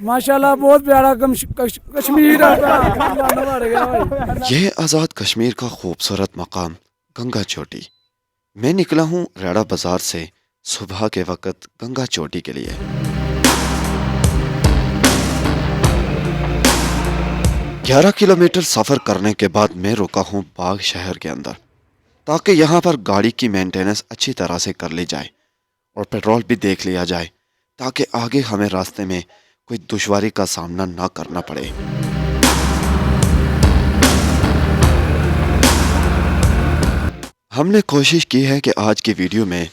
माशाल्लाह बहुत प्यारा कश्मीर है। यह आज़ाद कश्मीर का खूबसूरत मकाम गंगा चोटी। मैं निकला हूँ रेड़ा बाजार से सुबह के वक्त गंगा चोटी के लिए। 11 किलोमीटर सफ़र करने के बाद मैं रुका हूँ बाग शहर के अंदर, ताकि यहाँ पर गाड़ी की मेंटेनेंस अच्छी तरह से कर ली जाए और पेट्रोल भी देख लिया जाए, ताकि आगे हमें रास्ते में कोई दुश्वारी का सामना ना करना पड़े। हमने कोशिश की है कि आज की वीडियो में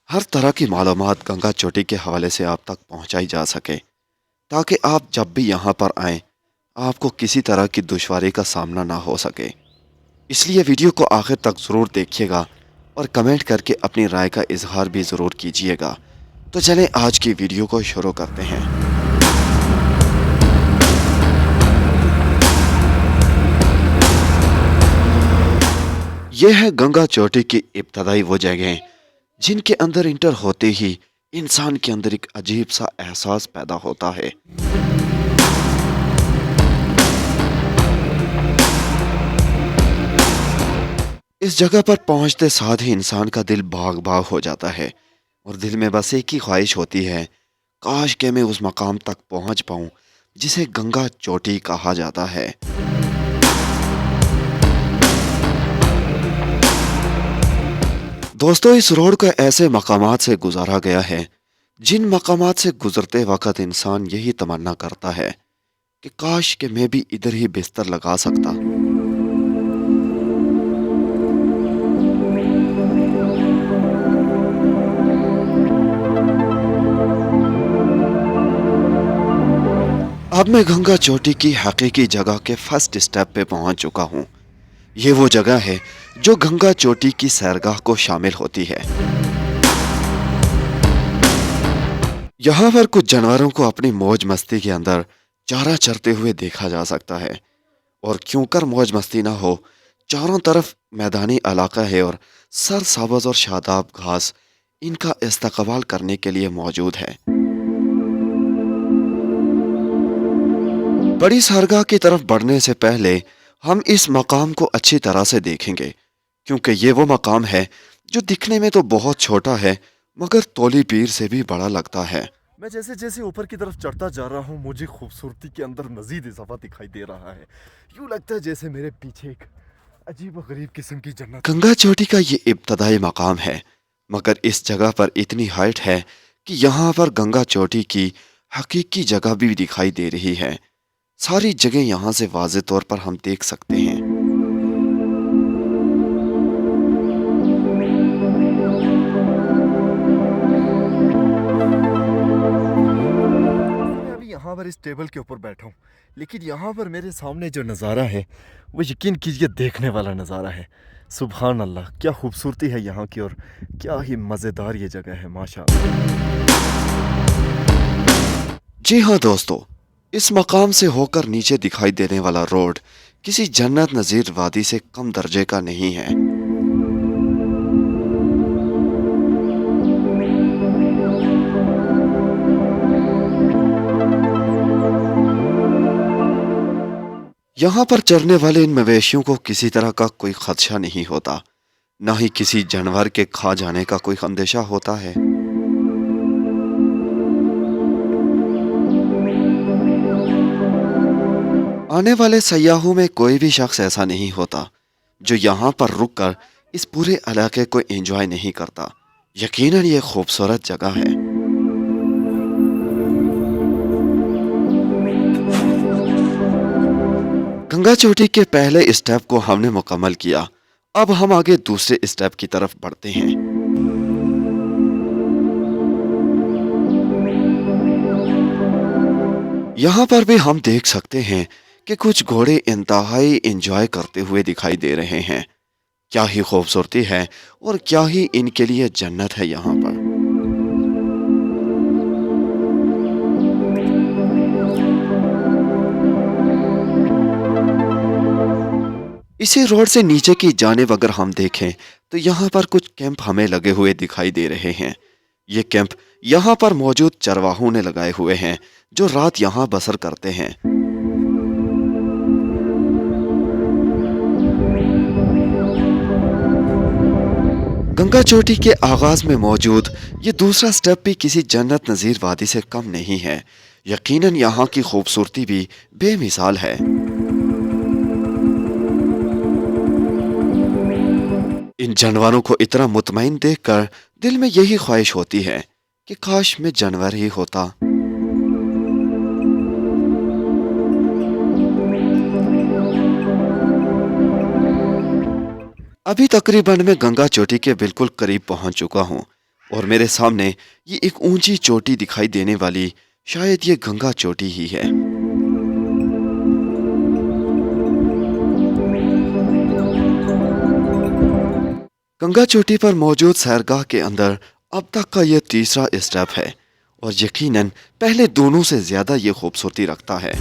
हर तरह की मालूमात गंगा चोटी के हवाले से आप तक पहुंचाई जा सके, ताकि आप जब भी यहाँ पर आएं आपको किसी तरह की दुश्वारी का सामना ना हो सके। इसलिए वीडियो को आखिर तक ज़रूर देखिएगा और कमेंट करके अपनी राय का इजहार भी ज़रूर कीजिएगा। तो चलें आज की वीडियो को शुरू करते हैं। यह है गंगा चोटी की इब्तदाई वो जगह जिनके अंदर इंटर होते ही इंसान के अंदर एक अजीब सा एहसास पैदा होता है। इस जगह पर पहुंचते साथ ही इंसान का दिल बाग बाग हो जाता है और दिल में बस एक ही ख्वाहिश होती है, काश के मैं उस मकाम तक पहुंच पाऊं जिसे गंगा चोटी कहा जाता है। दोस्तों, इस रोड को ऐसे मकामात से गुजारा गया है जिन मकामात से गुजरते वक्त इंसान यही तमन्ना करता है कि काश के मैं भी इधर ही बिस्तर लगा सकता। अब मैं गंगा चोटी की हकीकी जगह के फर्स्ट स्टेप पे पहुंच चुका हूं। ये वो जगह है जो गंगा चोटी की सैरगाह को शामिल होती है। यहाँ पर कुछ जानवरों को अपनी मौज मस्ती के अंदर चारा चरते हुए देखा जा सकता है, और क्यों कर मौज मस्ती ना हो, चारों तरफ मैदानी इलाका है और सरसब्ज और शादाब घास इनका इस्तकबाल करने के लिए मौजूद है। बड़ी सरगाह की तरफ बढ़ने से पहले हम इस मकाम को अच्छी तरह से देखेंगे, क्योंकि ये वो मकाम है जो दिखने में तो बहुत छोटा है मगर तौली पीर से भी बड़ा लगता है। मैं जैसे जैसे ऊपर की तरफ चढ़ता जा रहा हूँ मुझे खूबसूरती के अंदर मजीद इजाफा दिखाई दे रहा है। यूँ लगता है जैसे मेरे पीछे एक अजीब व गरीब किस्म की जन्नत। गंगा चोटी का ये इब्तदाई मकाम है, मगर इस जगह पर इतनी हाइट है कि यहाँ पर गंगा चोटी की हकीकी जगह भी दिखाई दे रही है। सारी जगह यहाँ से वाज़े तौर पर हम देख सकते हैं। मैं अभी यहाँ पर इस टेबल के ऊपर बैठा हूँ, लेकिन यहाँ पर मेरे सामने जो नज़ारा है वो यकीन कीजिए देखने वाला नज़ारा है। सुभान अल्लाह, क्या खूबसूरती है यहाँ की और क्या ही मज़ेदार ये जगह है माशाअल्लाह। जी हाँ दोस्तों, इस मकाम से होकर नीचे दिखाई देने वाला रोड किसी जन्नत नज़ीर वादी से कम दर्जे का नहीं है। यहाँ पर चरने वाले इन मवेशियों को किसी तरह का कोई खदशा नहीं होता, ना ही किसी जानवर के खा जाने का कोई अंदेशा होता है। आने वाले सयाहों में कोई भी शख्स ऐसा नहीं होता जो यहाँ पर रुककर इस पूरे इलाके को एंजॉय नहीं करता। यकीनन ये खूबसूरत जगह है। गंगा चोटी के पहले स्टेप को हमने मुकम्मल किया, अब हम आगे दूसरे स्टेप की तरफ बढ़ते हैं। यहाँ पर भी हम देख सकते हैं कि कुछ घोड़े इंतहाई एंजॉय करते हुए दिखाई दे रहे हैं। क्या ही खूबसूरती है और क्या ही इनके लिए जन्नत है यहाँ पर। इसी रोड से नीचे की जानिब अगर हम देखें तो यहाँ पर कुछ कैंप हमें लगे हुए दिखाई दे रहे हैं। ये कैंप यहाँ पर मौजूद चरवाहों ने लगाए हुए हैं जो रात यहाँ बसर करते हैं। गंगा चोटी के आगाज में मौजूद ये दूसरा स्टेप भी किसी जन्नत नजीर वादी से कम नहीं है। यकीनन यहाँ की खूबसूरती भी बेमिसाल है। इन जानवरों को इतना मुतमईन देखकर दिल में यही ख्वाहिश होती है कि काश मैं जानवर ही होता। अभी तकरीबन मैं गंगा चोटी के बिल्कुल करीब पहुंच चुका हूं और मेरे सामने ये एक ऊंची चोटी दिखाई देने वाली शायद ये गंगा चोटी ही है। गंगा चोटी पर मौजूद सैरगाह के अंदर अब तक का यह तीसरा स्टेप है और यकीनन पहले दोनों से ज्यादा ये खूबसूरती रखता है।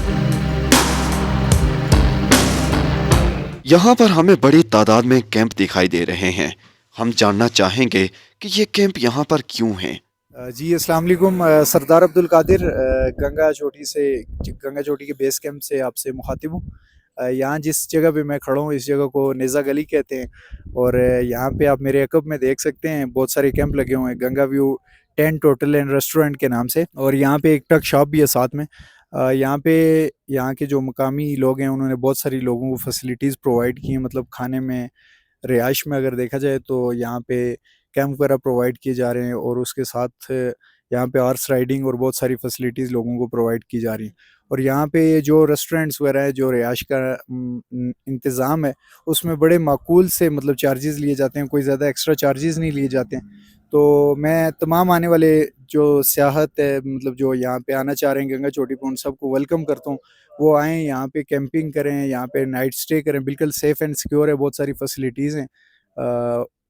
यहाँ पर हमें बड़ी तादाद में कैंप दिखाई दे रहे हैं। हम जानना चाहेंगे कि ये कैंप यहाँ पर क्यों हैं। जी अस्सलाम वालेकुम। सरदार अब्दुल कादिर गंगा चोटी के बेस कैंप से आपसे मुखातिब हूँ। यहाँ जिस जगह पे मैं खड़ा हूँ इस जगह को नेज़ा गली कहते हैं और यहाँ पे आप मेरे अकब में देख सकते हैं बहुत सारे कैंप लगे हुए हैं Ganga view tent hotel and restaurant के नाम से, और यहाँ पे एक ट्रक शॉप भी है साथ में। यहाँ पे यहाँ के जो मकामी लोग हैं उन्होंने बहुत सारी लोगों को फैसिलिटीज़ प्रोवाइड की हैं, मतलब खाने में, रिहाइश में अगर देखा जाए तो यहाँ पे कैंप वगैरह प्रोवाइड किए जा रहे हैं और उसके साथ यहाँ पे हॉर्स राइडिंग और बहुत सारी फैसिलिटीज़ लोगों को प्रोवाइड की जा रही हैं। और यहाँ पे जो रेस्टोरेंट्स वगैरह है, जो रिहाइश का इंतज़ाम है, उसमें बड़े माकूल से मतलब चार्जेस लिए जाते हैं, कोई ज़्यादा एक्स्ट्रा चार्जेस नहीं लिए जाते हैं। तो मैं तमाम आने वाले जो सियाहत है, मतलब जो यहाँ पे आना चाह रहे हैं गंगा चोटी पर, उन सबको वेलकम करता हूँ। वो आएँ यहाँ पे कैंपिंग करें, यहाँ पे नाइट स्टे करें, बिल्कुल सेफ़ एंड सिक्योर है, बहुत सारी फैसिलिटीज़ हैं,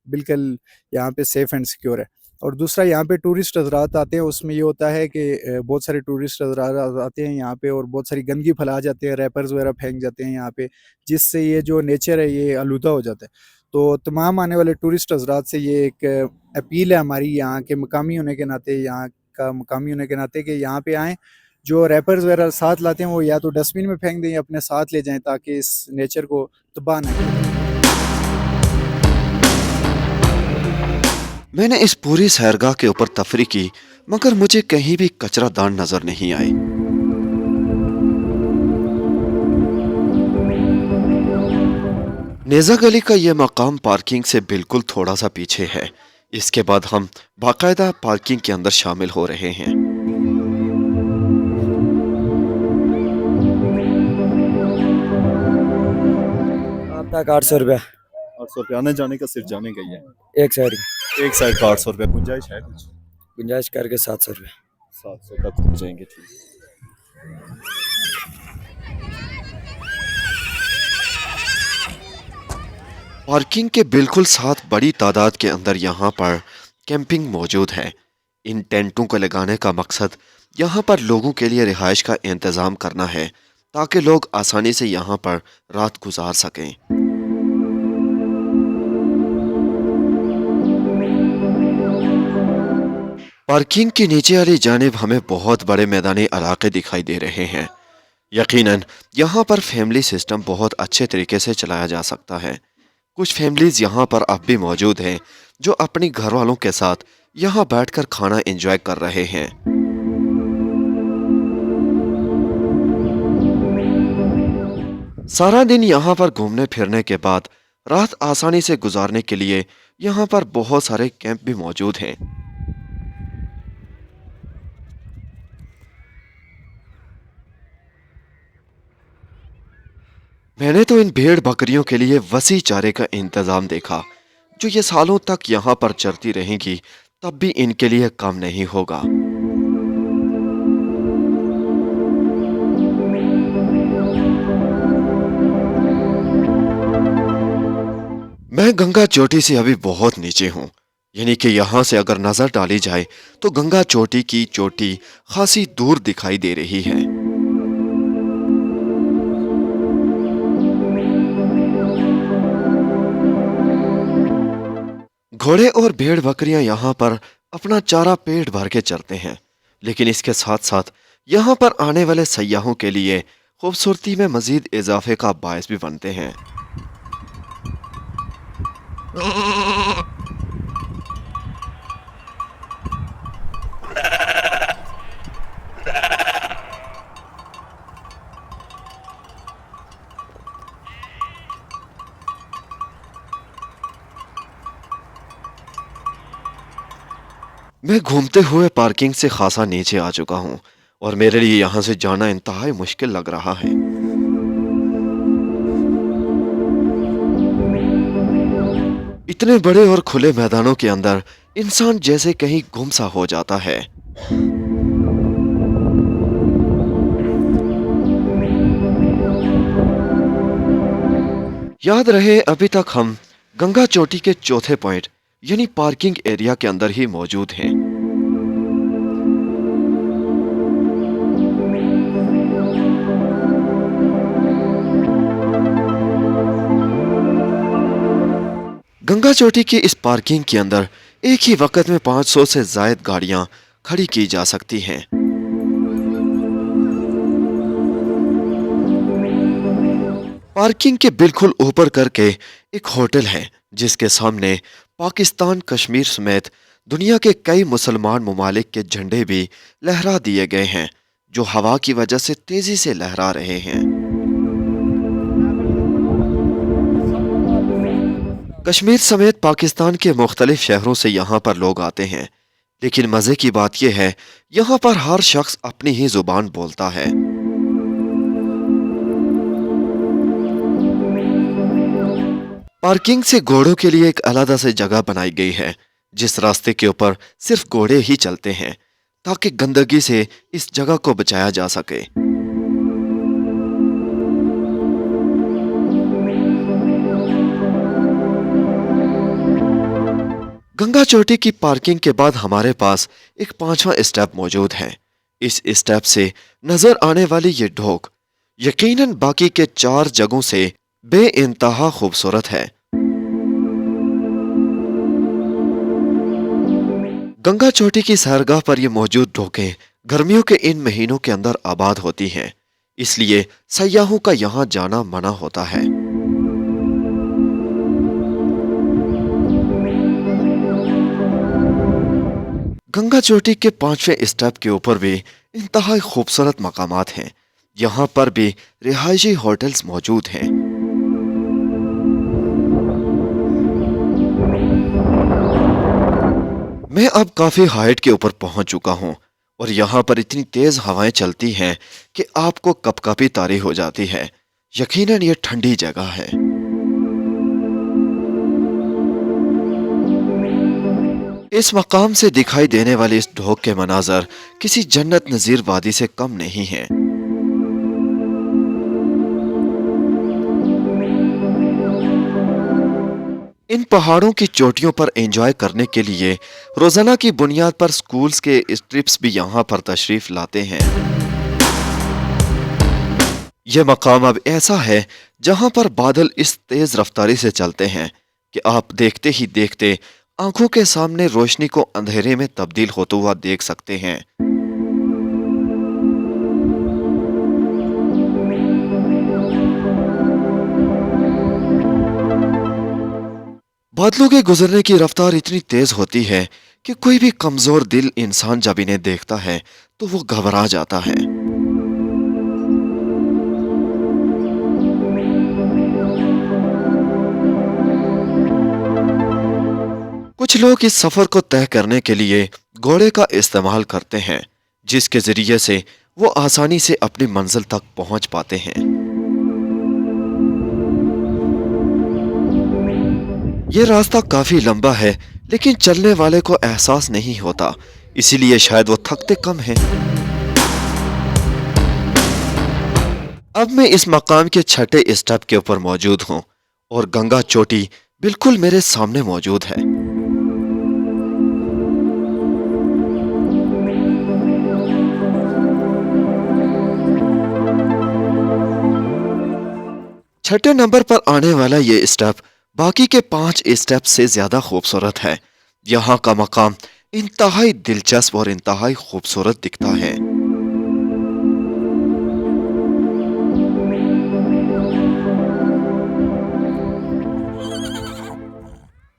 बिल्कुल यहाँ पे सेफ़ एंड सिक्योर है। और दूसरा यहाँ पे टूरिस्ट हज़रात आते हैं, उसमें ये होता है कि बहुत सारे टूरिस्ट हज़रात आते हैं यहाँ पे और बहुत सारी गंदगी फैला जाते हैं, रैपर्स वगैरह फेंक जाते हैं यहाँ पे, जिससे ये जो नेचर है ये आलूदा हो जाता है। तो तमाम आने वाले टूरिस्ट हज़रात से ये एक अपील है हमारी, यहाँ के मकामी होने के नाते, यहाँ का मकामी होने के नाते, कि यहाँ पे आएँ, जो रैपर्स वगैरह साथ लाते हैं वो या तो डस्टबिन में फेंक दें या अपने साथ ले जाएँ, ताकि इस नेचर को तबाह ना करें। मैंने इस पूरी सैरगाह के ऊपर तफरी की, मगर मुझे कहीं भी कचरादान नजर नहीं आई। नेज़ा गली का यह मकाम पार्किंग से बिल्कुल थोड़ा सा पीछे है। इसके बाद हम बाकायदा पार्किंग के अंदर शामिल हो रहे हैं। अब तक 800 रुपया 800 रुपये आने जाने का, सिर्फ जाने का ही है। एक साइड का, एक साइड का 800 रुपये, गुंजाइश है कुछ? गुंजाइश करके 700 रुपये। 700 तक हो जाएंगे, ठीक। पार्किंग के बिल्कुल साथ बड़ी तादाद के अंदर यहाँ पर कैंपिंग मौजूद है। इन टेंटों को लगाने का मकसद यहाँ पर लोगों के लिए रिहाइश का इंतज़ाम करना है, ताकि लोग आसानी से यहाँ पर रात गुजार सकें। पार्किंग के नीचे वाली जानिब हमें बहुत बड़े मैदानी इलाके दिखाई दे रहे हैं। यकीनन यहाँ पर फैमिली सिस्टम बहुत अच्छे तरीके से चलाया जा सकता है। कुछ फैमिलीज यहाँ पर अब भी मौजूद हैं जो अपने घर वालों के साथ यहाँ बैठकर खाना एंजॉय कर रहे हैं। सारा दिन यहाँ पर घूमने फिरने के बाद रात आसानी से गुजारने के लिए यहाँ पर बहुत सारे कैंप भी मौजूद हैं। मैंने तो इन भेड़ बकरियों के लिए वसी चारे का इंतजाम देखा, जो ये सालों तक यहाँ पर चरती रहेंगी, तब भी इनके लिए कम नहीं होगा। मैं गंगा चोटी से अभी बहुत नीचे हूँ, यानी कि यहाँ से अगर नजर डाली जाए तो गंगा चोटी की चोटी खासी दूर दिखाई दे रही है। घोड़े और भेड़ बकरियां यहाँ पर अपना चारा पेट भर के चरते हैं, लेकिन इसके साथ साथ यहाँ पर आने वाले सयाहों के लिए खूबसूरती में मजीद इजाफे का बायस भी बनते हैं। मैं घूमते हुए पार्किंग से खासा नीचे आ चुका हूँ और मेरे लिए यहाँ से जाना इंतहाई मुश्किल लग रहा है। इतने बड़े और खुले मैदानों के अंदर इंसान जैसे कहीं गुम सा हो जाता है। याद रहे, अभी तक हम गंगा चोटी के चौथे पॉइंट यानी पार्किंग एरिया के अंदर ही मौजूद हैं। गंगा चोटी की इस पार्किंग के अंदर एक ही वक्त में 500 से ज्यादा गाड़ियां खड़ी की जा सकती हैं। पार्किंग के बिल्कुल ऊपर करके एक होटल है जिसके सामने पाकिस्तान, कश्मीर समेत दुनिया के कई मुसलमान ममालिक के झंडे भी लहरा दिए गए हैं, जो हवा की वजह से तेजी से लहरा रहे हैं। कश्मीर समेत पाकिस्तान के मुख्तलिफ शहरों से यहाँ पर लोग आते हैं, लेकिन मजे की बात यह है यहाँ पर हर शख्स अपनी ही जुबान बोलता है। पार्किंग से घोड़ों के लिए एक अलग से जगह बनाई गई है, जिस रास्ते के ऊपर सिर्फ घोड़े ही चलते हैं ताकि गंदगी से इस जगह को बचाया जा सके। गंगा चोटी की पार्किंग के बाद हमारे पास एक 5वां स्टेप मौजूद है। इस स्टेप से नजर आने वाली ये ढोक यकीनन बाकी के 4 जगहों से बेइंतहा खूबसूरत है। गंगा चोटी की सैरगाह पर ये मौजूद ढोकें गर्मियों के इन महीनों के अंदर आबाद होती हैं, इसलिए सयाहों का यहाँ जाना मना होता है। गंगा चोटी के 5वें स्टेप के ऊपर भी इंतहाई खूबसूरत मकामात हैं। यहाँ पर भी रिहायशी होटल्स मौजूद हैं। मैं अब काफी हाइट के ऊपर पहुंच चुका हूं और यहाँ पर इतनी तेज हवाएं चलती हैं कि आपको कपकपी तारी हो जाती है। यकीनन ये ठंडी जगह है। इस मकाम से दिखाई देने वाले इस ढोक के मनाजर किसी जन्नत नजीर वादी से कम नहीं हैं। इन पहाड़ों की चोटियों पर एंजॉय करने के लिए रोजाना की बुनियाद पर स्कूल्स के ट्रिप्स भी यहाँ पर तशरीफ लाते हैं। यह मकाम अब ऐसा है जहाँ पर बादल इस तेज रफ्तारी से चलते हैं कि आप देखते ही देखते आंखों के सामने रोशनी को अंधेरे में तब्दील होता हुआ देख सकते हैं। बादलों के गुजरने की रफ्तार इतनी तेज होती है कि कोई भी कमजोर दिल इंसान जब इन्हें देखता है तो वो घबरा जाता है। कुछ लोग इस सफर को तय करने के लिए घोड़े का इस्तेमाल करते हैं, जिसके जरिए से वो आसानी से अपनी मंजिल तक पहुंच पाते हैं। ये रास्ता काफी लंबा है, लेकिन चलने वाले को एहसास नहीं होता, इसीलिए शायद वो थकते कम हैं। अब मैं इस मकाम के 6ठे स्टेप के ऊपर मौजूद हूँ और गंगा चोटी बिल्कुल मेरे सामने मौजूद है। छठे नंबर पर आने वाला ये स्टेप बाकी के 5 स्टेप से ज्यादा खूबसूरत है। यहाँ का मकाम इंतहाई दिलचस्प और इंतहाई खूबसूरत दिखता है।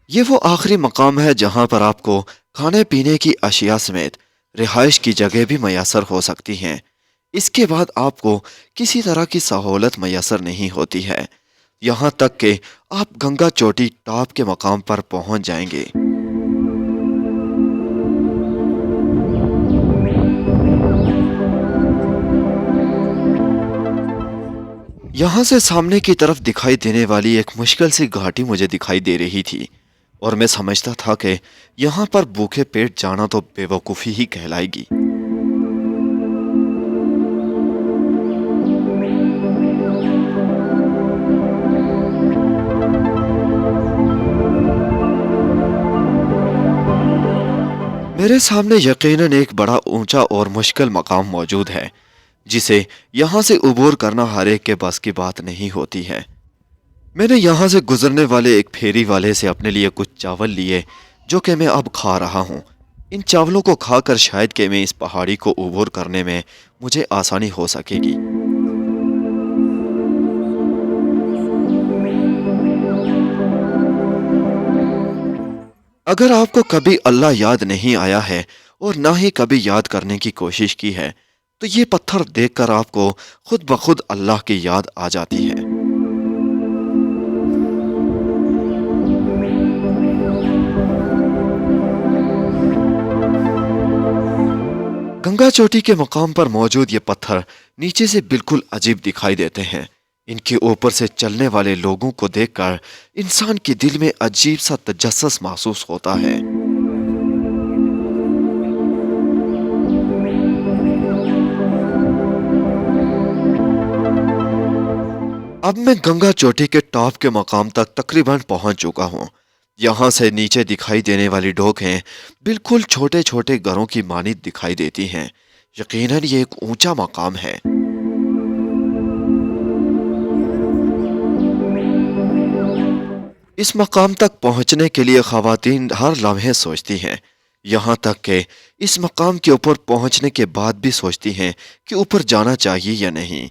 ये वो आखिरी मकाम है जहां पर आपको खाने पीने की अशिया समेत रिहाइश की जगह भी मैसर हो सकती हैं। इसके बाद आपको किसी तरह की सहूलत मैसर नहीं होती है, यहाँ तक कि आप गंगा चोटी टॉप के मकाम पर पहुंच जाएंगे। यहाँ से सामने की तरफ दिखाई देने वाली एक मुश्किल सी घाटी मुझे दिखाई दे रही थी और मैं समझता था कि यहाँ पर भूखे पेट जाना तो बेवकूफ़ी ही कहलाएगी। मेरे सामने यकीनन एक बड़ा ऊंचा और मुश्किल मकाम मौजूद है जिसे यहाँ से उबूर करना हर एक के बस की बात नहीं होती है। मैंने यहाँ से गुजरने वाले एक फेरी वाले से अपने लिए कुछ चावल लिए जो कि मैं अब खा रहा हूँ। इन चावलों को खाकर शायद कि मैं इस पहाड़ी को उबूर करने में मुझे आसानी हो सकेगी। अगर आपको कभी अल्लाह याद नहीं आया है और ना ही कभी याद करने की कोशिश की है तो ये पत्थर देखकर आपको खुद ब खुद अल्लाह की याद आ जाती है। गंगा चोटी के मकाम पर मौजूद ये पत्थर नीचे से बिल्कुल अजीब दिखाई देते हैं। इनके ऊपर से चलने वाले लोगों को देखकर इंसान के दिल में अजीब सा तजस्सुस महसूस होता है। अब मैं गंगा चोटी के टॉप के मकाम तक तकरीबन पहुंच चुका हूं। यहाँ से नीचे दिखाई देने वाली ढोकें बिल्कुल छोटे छोटे घरों की मानित दिखाई देती हैं। यकीनन ये एक ऊंचा मकाम है। इस मकाम तक पहुंचने के लिए ख़वातीन हर लम्हे सोचती हैं, यहाँ तक कि इस मकाम के ऊपर पहुंचने के बाद भी सोचती हैं कि ऊपर जाना चाहिए या नहीं।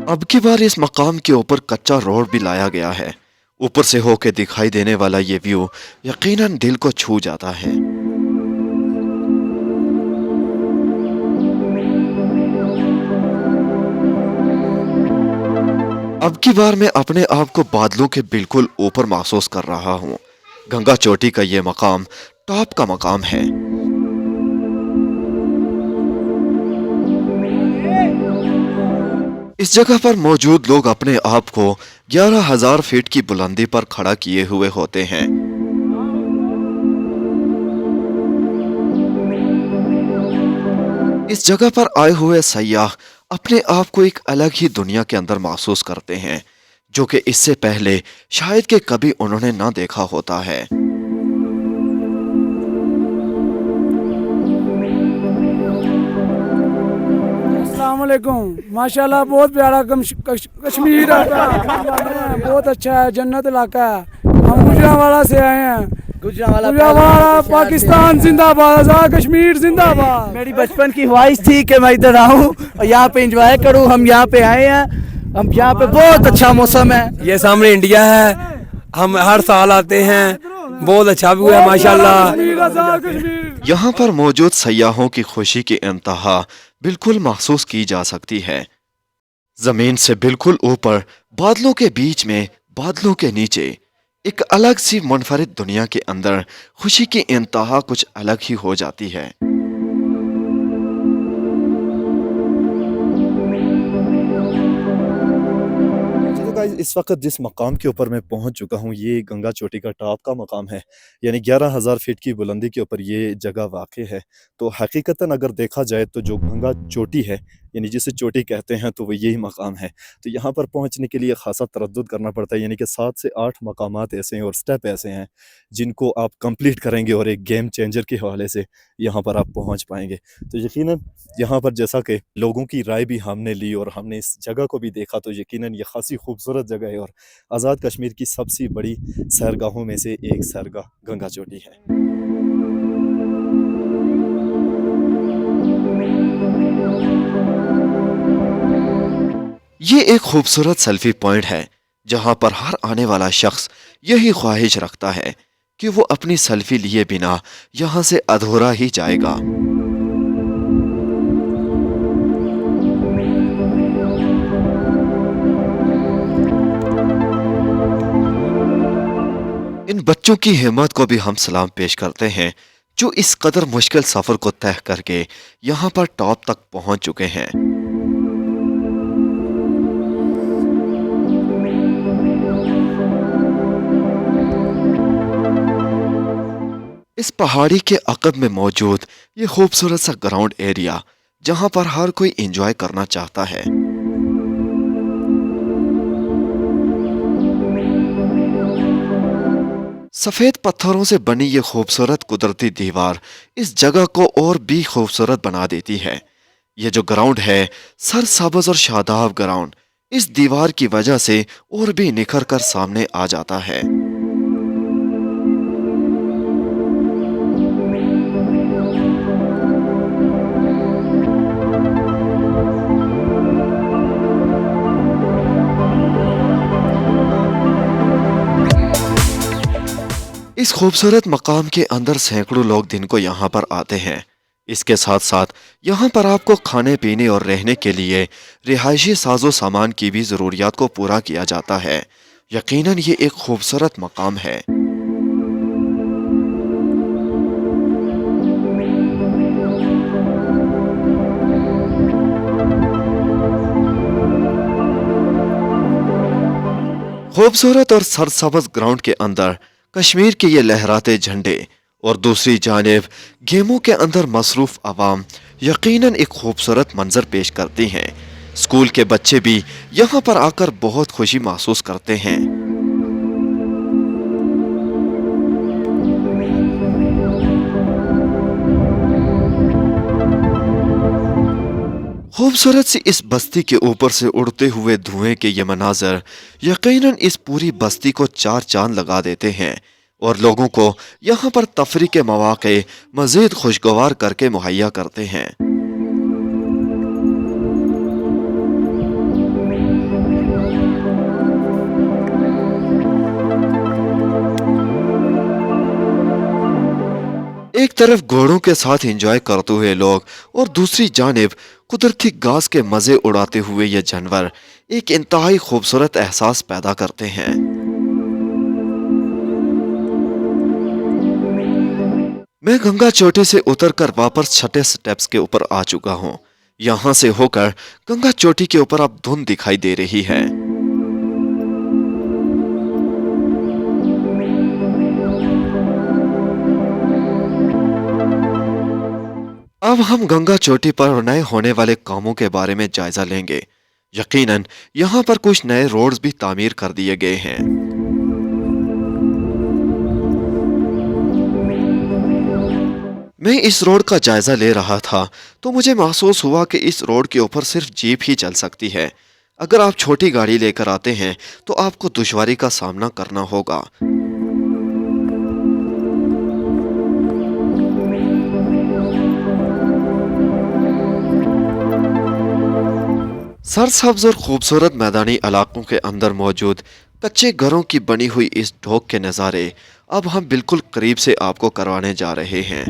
अब की बार इस मकाम के ऊपर कच्चा रोड भी लाया गया है। ऊपर से होके दिखाई देने वाला ये व्यू यकीनन दिल को छू जाता है। अब की बार मैं अपने आप को बादलों के बिल्कुल ऊपर महसूस कर रहा हूँ। गंगा चोटी का ये मकाम टॉप का मकाम है। इस जगह पर मौजूद लोग अपने आप को 11,000 फीट की बुलंदी पर खड़ा किए हुए होते हैं। इस जगह पर आए हुए सयाह अपने आप को एक अलग ही दुनिया के अंदर महसूस करते हैं जो कि इससे पहले शायद कि कभी उन्होंने ना देखा होता है। अस्सलामुअलैकुम। माशाल्लाह बहुत प्यारा कश्मीर है, बहुत अच्छा है, जन्नत इलाका है। हम गुजरांवाला से आए हैं। गुजरांवाला पाकिस्तान जिंदाबाद, आज़ाद कश्मीर जिंदाबाद। मेरी बचपन की ख्वाहिश थी कि मैं इधर आऊँ और यहाँ पे एंजॉय करूँ। हम यहाँ पे आए हैं। हम यहाँ पे बहुत अच्छा मौसम है। ये सामने इंडिया है, हम हर साल आते हैं, बहुत अच्छा व्यू है माशाल्लाह। यहाँ पर मौजूद सयाहों की खुशी की इंतहा बिल्कुल महसूस की जा सकती है। जमीन से बिल्कुल ऊपर बादलों के बीच में, बादलों के नीचे एक अलग सी मुनफरिद दुनिया के अंदर खुशी की इंतहा कुछ अलग ही हो जाती है। इस वक्त जिस मकाम के ऊपर मैं पहुंच चुका हूं ये गंगा चोटी का टॉप का मकाम है, यानी 11,000 फीट की बुलंदी के ऊपर ये जगह वाक़ है। तो हकीकतन अगर देखा जाए तो जो गंगा चोटी है यानी जिसे चोटी कहते हैं तो वो यही मकाम है। तो यहाँ पर पहुँचने के लिए ख़ासा तरद्दुद करना पड़ता है, यानी कि 7 से 8 मकामात ऐसे हैं और स्टेप ऐसे हैं जिनको आप कंप्लीट करेंगे और एक गेम चेंजर के हवाले से यहाँ पर आप पहुँच पाएंगे। तो यकीनन यहाँ पर जैसा कि लोगों की राय भी हमने ली और हमने इस जगह को भी देखा, तो यकीनन ये खासी खूबसूरत जगह है और आज़ाद कश्मीर की सबसे बड़ी सैरगाहों में से एक सैरगाह गंगा चोटी है। ये एक खूबसूरत सेल्फी पॉइंट है जहां पर हर आने वाला शख्स यही ख्वाहिश रखता है कि वो अपनी सेल्फी लिए बिना यहां से अधूरा ही जाएगा। इन बच्चों की हिम्मत को भी हम सलाम पेश करते हैं जो इस कदर मुश्किल सफर को तय करके यहाँ पर टॉप तक पहुंच चुके हैं। इस पहाड़ी के अकब में मौजूद ये खूबसूरत सा ग्राउंड एरिया जहां पर हर कोई एंजॉय करना चाहता है। सफेद पत्थरों से बनी ये खूबसूरत कुदरती दीवार इस जगह को और भी खूबसूरत बना देती है। ये जो ग्राउंड है, सरसब्ज और शादाब ग्राउंड, इस दीवार की वजह से और भी निखर कर सामने आ जाता है। इस खूबसूरत मकाम के अंदर सैकड़ों लोग दिन को यहाँ पर आते हैं। इसके साथ साथ यहाँ पर आपको खाने पीने और रहने के लिए रिहायशी साजो सामान की भी ज़रूरियात को पूरा किया जाता है। यकीनन ये एक खूबसूरत मकाम है। खूबसूरत और सरसब्ज ग्राउंड के अंदर कश्मीर के ये लहराते झंडे और दूसरी जानिब गेमों के अंदर मसरूफ आवाम यकीनन एक खूबसूरत मंजर पेश करती हैं। स्कूल के बच्चे भी यहाँ पर आकर बहुत खुशी महसूस करते हैं। खूबसूरत सी इस बस्ती के ऊपर से उड़ते हुए धुएं के ये मनाजर यकीनन इस पूरी बस्ती को चार चांद लगा देते हैं और लोगों को यहाँ पर तफरी के मौके मजीद खुशगवार करके मुहैया करते हैं। एक तरफ घोड़ों के साथ एंजॉय करते हुए लोग और दूसरी जानिब कुदरती घास के मजे उड़ाते हुए ये जानवर एक इंतहाई खूबसूरत एहसास पैदा करते हैं। मैं गंगा चोटी से उतरकर वापस छठे स्टेप्स के ऊपर आ चुका हूँ। यहाँ से होकर गंगा चोटी के ऊपर अब धुंध दिखाई दे रही है। अब हम गंगा चोटी पर नए होने वाले कामों के बारे में जायजा लेंगे। यकीनन यहाँ पर कुछ नए रोड्स भी तामीर कर दिए गए हैं। मैं इस रोड का जायजा ले रहा था तो मुझे महसूस हुआ कि इस रोड के ऊपर सिर्फ जीप ही चल सकती है। अगर आप छोटी गाड़ी लेकर आते हैं तो आपको दुश्वारी का सामना करना होगा। सरसब्ज और खूबसूरत मैदानी इलाकों के अंदर मौजूद कच्चे घरों की बनी हुई इस ढोक के नज़ारे अब हम बिल्कुल करीब से आपको करवाने जा रहे हैं।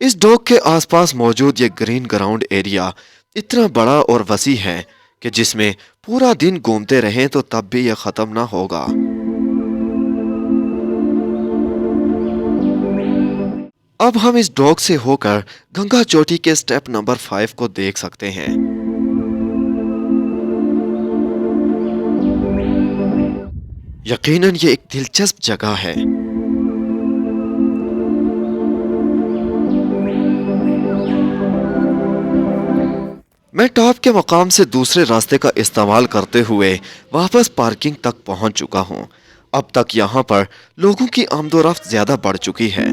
इस ढोक के आसपास मौजूद ये ग्रीन ग्राउंड एरिया इतना बड़ा और वसी है कि जिसमें पूरा दिन घूमते रहें तो तब भी यह ख़त्म ना होगा। अब हम इस डॉग से होकर गंगा चोटी के स्टेप नंबर 5 को देख सकते हैं। यकीनन ये एक दिलचस्प जगह है। मैं टॉप के मकाम से दूसरे रास्ते का इस्तेमाल करते हुए वापस पार्किंग तक पहुंच चुका हूं। अब तक यहां पर लोगों की आमदोरफ्त ज्यादा बढ़ चुकी है।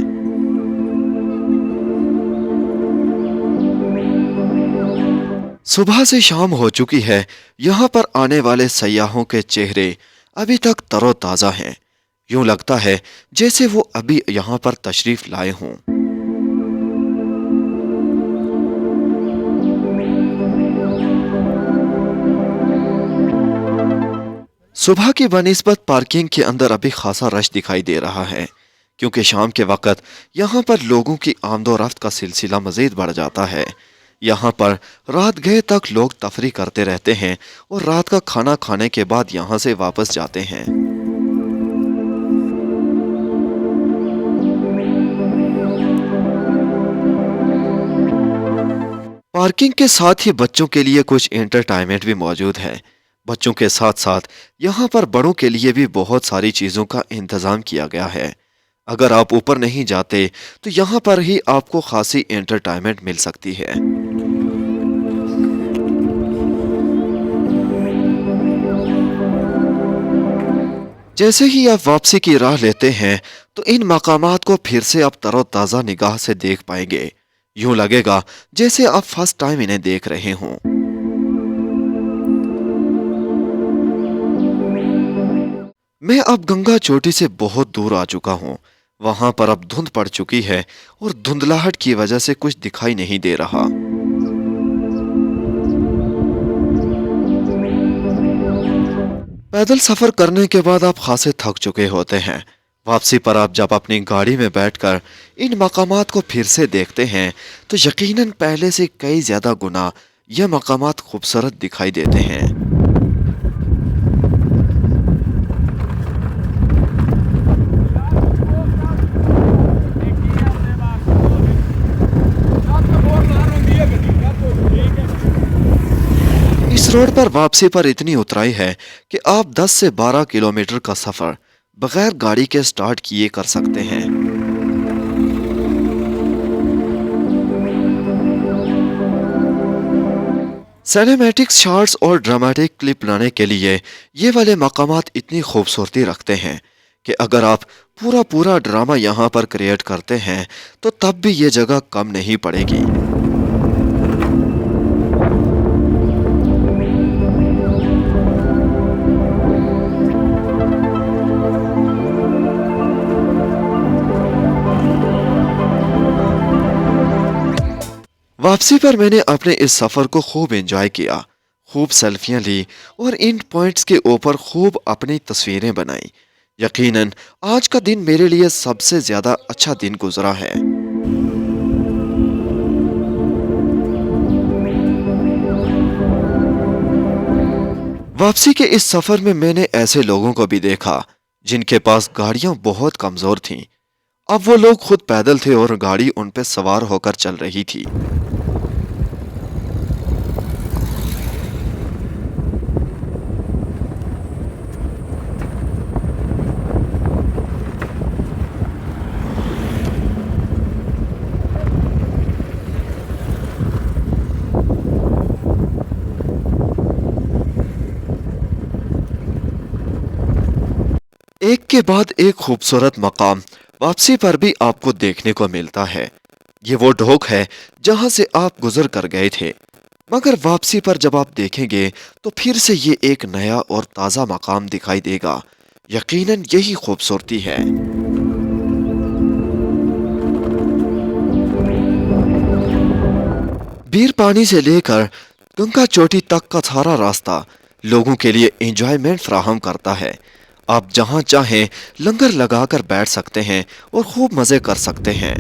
सुबह से शाम हो चुकी है। यहाँ पर आने वाले सयाहों के चेहरे अभी तक तरोताज़ा हैं। यूं लगता है जैसे वो अभी यहाँ पर तशरीफ लाए हों। सुबह की बनिस्बत पार्किंग के अंदर अभी खासा रश दिखाई दे रहा है, क्योंकि शाम के वक्त यहाँ पर लोगों की आमदोरफ्त का सिलसिला मज़ीद बढ़ जाता है। यहाँ पर रात गए तक लोग तफरी करते रहते हैं और रात का खाना खाने के बाद यहाँ से वापस जाते हैं। पार्किंग के साथ ही बच्चों के लिए कुछ एंटरटेनमेंट भी मौजूद है। बच्चों के साथ साथ यहाँ पर बड़ों के लिए भी बहुत सारी चीज़ों का इंतज़ाम किया गया है। अगर आप ऊपर नहीं जाते तो यहाँ पर ही आपको खासी एंटरटेनमेंट मिल सकती है। जैसे ही आप वापसी की राह लेते हैं तो इन मकामात को फिर से आप तरोताज़ा निगाह से देख पाएंगे। यूं लगेगा जैसे आप फर्स्ट टाइम इन्हें देख रहे हों। मैं अब गंगा चोटी से बहुत दूर आ चुका हूँ। वहां पर अब धुंध पड़ चुकी है और धुंधलाहट की वजह से कुछ दिखाई नहीं दे रहा। पैदल सफर करने के बाद आप खासे थक चुके होते हैं। वापसी पर आप जब अपनी गाड़ी में बैठकर इन मकामात को फिर से देखते हैं तो यकीनन पहले से कई ज्यादा गुना यह मकामात खूबसूरत दिखाई देते हैं। इस रोड पर वापसी पर इतनी उतराई है कि आप 10 से 12 किलोमीटर का सफर बगैर गाड़ी के स्टार्ट किए कर सकते हैं। सिनेमैटिक शॉट्स और ड्रामेटिक क्लिप लाने के लिए ये वाले मकामात इतनी खूबसूरती रखते हैं कि अगर आप पूरा ड्रामा यहाँ पर क्रिएट करते हैं तो तब भी ये जगह कम नहीं पड़ेगी। वापसी पर मैंने अपने इस सफर को खूब एंजॉय किया, खूब सेल्फियां ली और इन पॉइंट्स के ऊपर खूब अपनी तस्वीरें बनाई। यकीनन आज का दिन मेरे लिए सबसे ज्यादा अच्छा दिन गुजरा है। वापसी के इस सफर में मैंने ऐसे लोगों को भी देखा जिनके पास गाड़ियां बहुत कमजोर थीं। अब वो लोग खुद पैदल थे और गाड़ी उन पे सवार होकर चल रही थी। एक के बाद एक खूबसूरत मकाम वापसी पर भी आपको देखने को मिलता है। ये वो ढोक है जहां से आप गुजर कर गए थे, मगर वापसी पर जब आप देखेंगे तो फिर से ये एक नया और ताज़ा मकाम दिखाई देगा। यकीनन यही खूबसूरती है। बीर पानी से लेकर गंगा चोटी तक का सारा रास्ता लोगों के लिए एंजॉयमेंट फराहम करता है। आप जहां चाहें लंगर लगाकर बैठ सकते हैं और खूब मजे कर सकते हैं।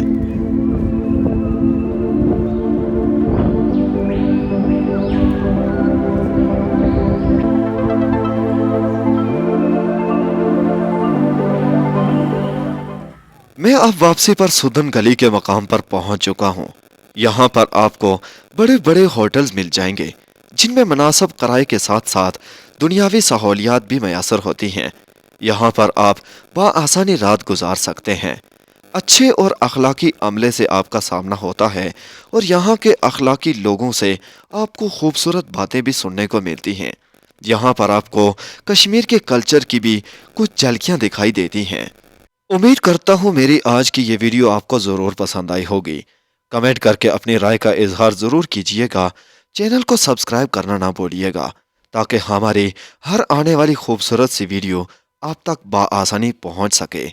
मैं अब वापसी पर सुदन गली के मकाम पर पहुंच चुका हूं। यहाँ पर आपको बड़े बड़े होटल्स मिल जाएंगे जिनमें मुनासिब किराए के साथ साथ दुनियावी सहूलियात भी मैसर होती हैं। यहाँ पर आप बआसानी रात गुजार सकते हैं। अच्छे और अखलाकी अमले से आपका सामना होता है और यहाँ के अखलाकी लोगों से आपको खूबसूरत बातें भी सुनने को मिलती हैं। यहाँ पर आपको कश्मीर के कल्चर की भी कुछ झलकियाँ दिखाई देती हैं। उम्मीद करता हूँ मेरी आज की ये वीडियो आपको ज़रूर पसंद आई होगी। कमेंट करके अपनी राय का इजहार ज़रूर कीजिएगा। चैनल को सब्सक्राइब करना ना भूलिएगा ताकि हमारी हर आने वाली खूबसूरत सी वीडियो आप तक बआसानी पहुँच सके।